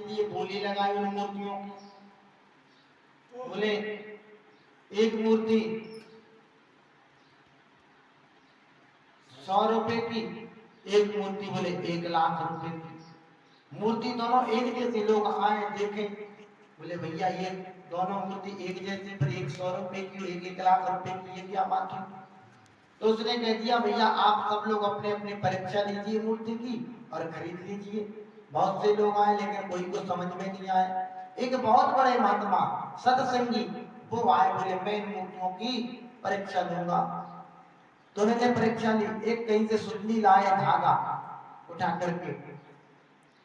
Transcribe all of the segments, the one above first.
इसलिए बोली लगाई उन मूर्तियों की। बोले एक मूर्ति 100 रुपए की, एक मूर्ति बोले 1 लाख रुपए की। मूर्ति दोनों एक जैसे, लोग आए देखे, बोले भैया ये दोनों मूर्ति एक जैसे, पर एक 100 रुपए की और एक 1 लाख रुपए की, ये क्या बात है? तो उसने कह दिया भैया आप सब लोग अपने अपने परीक्षा लीजिए मूर्ति की और खरीद लीजिए। बहुत से लोग आए लेकिन कोई को समझ में नहीं आए। एक बहुत बड़े महात्मा सत्संगी वो आए, बोले मैं इन मूर्तियों की परीक्षा लूंगा। तो उन्होंने परीक्षा ली। एक कहीं से सुतली लाए धागा उठा करके,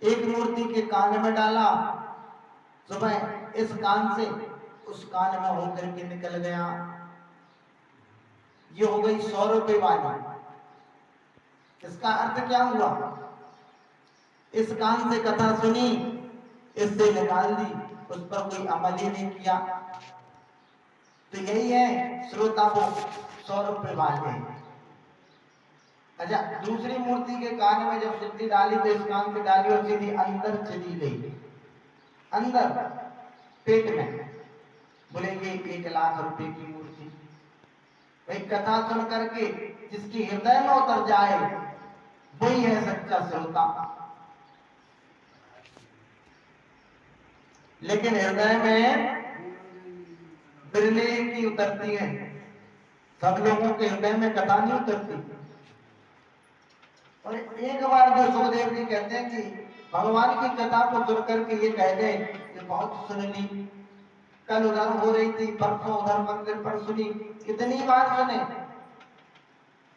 एक मूर्ति के कान में डाला, सुबह इस कान से उस कान में होकर के निकल गया। ये हो गई 100 रुपए वाली। इसका अर्थ क्या हुआ? इस कान से कथा सुनी, इससे निकाल दी, उस पर कोई अमल ही नहीं किया। तो यही है श्रोता वो 100 रुपए वाले। अच्छा, दूसरी मूर्ति के कान में जब सिद्धि डाली तो इस कान से डाली और सीधी अंदर चली गई, अंदर पेट में। बोले ये 1 लाख रुपए की मूर्ति। भाई कथा सुन करके जिसकी हृदय में उतर जाए वही है सच्चा श्रोता। लेकिन हृदय में बिरले की उतरती है, सब लोगों के हृदय में कथा नहीं उतरती। और एक बार जो सुखदेव जी कहते हैं कि भगवान की कथा को सुन करके ये कह गए कि बहुत सुन ली, कल उधर हो रही थी, परसों उधर मंदिर पर सुनी, कितनी बार सुने?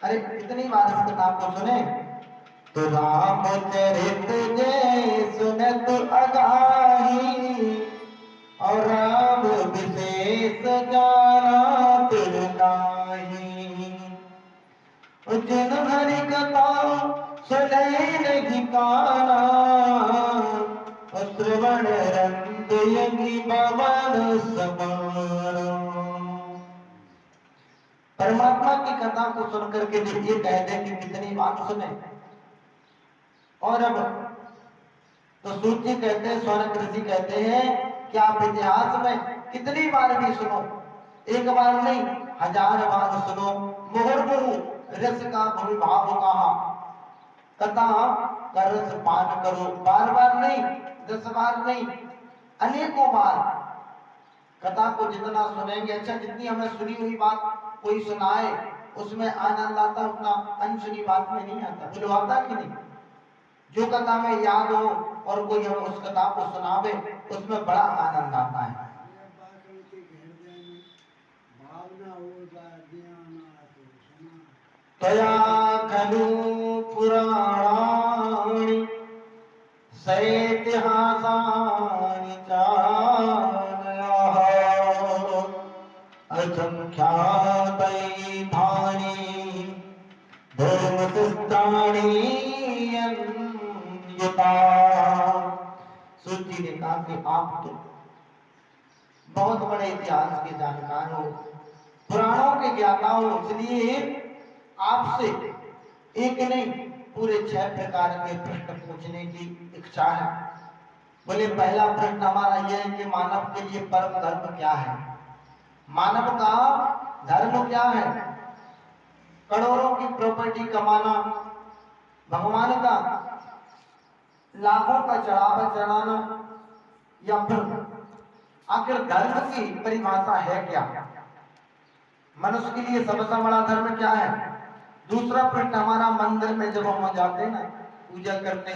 अरे कितनी बार इस कथा को सुने? तो रामचरित जय सुनत अगाही और राम विशेष जाना तुर नाही। जिन हरि कथा सुने नहीं काना, श्रवण रंग यज्ञ भवन समारो। परमात्मा की कथा को सुन करके ये कह दे कि कितनी बात सुने। और अब तो सूत जी कहते हैं, सौनक ऋषि कहते हैं कि आप इतिहास में कितनी बार भी सुनो, एक बार नहीं 1000 बार सुनो। मुहुर्मुहु रस का भूभाव कहा, कथा का रस पान करो। बार बार नहीं, 10 बार नहीं, अनेकों बार कथा को जितना सुनेंगे। अच्छा, जितनी हमें सुनी हुई बात कोई सुनाए उसमें आनंद आता, उतना अनसुनी बात में नहीं आता। बोलो आता कि नहीं? जो कथा में याद हो और कोई हम उस कथा को सुनावे उसमें बड़ा आनंद आता है। तया खलु पुराणानि सैतिहासानि चानयाः असंख्यातैधानि धर्मसिद्धानि अन्यथा। सूची ने कहा कि आप तो बहुत बड़े इतिहास के जानकार हो, पुराणों के ज्ञाता हो, इसलिए आपसे एक नहीं पूरे 6 प्रकार के प्रश्न पूछने की इच्छा है। बोले पहला प्रश्न हमारा यह है कि मानव के लिए परम धर्म क्या है? मानव का धर्म क्या है? करोड़ों की प्रॉपर्टी कमाना भगवान का लाखों का चढ़ावा चढ़ाना, या फिर आखिर धर्म की परिभाषा है क्या? मनुष्य के लिए सबसे बड़ा धर्म क्या है? दूसरा प्रश्न हमारा, मंदिर में जब हम जाते हैं ना पूजा करते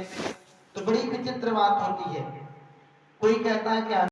तो बड़ी विचित्र बात होती है। कोई कहता है कि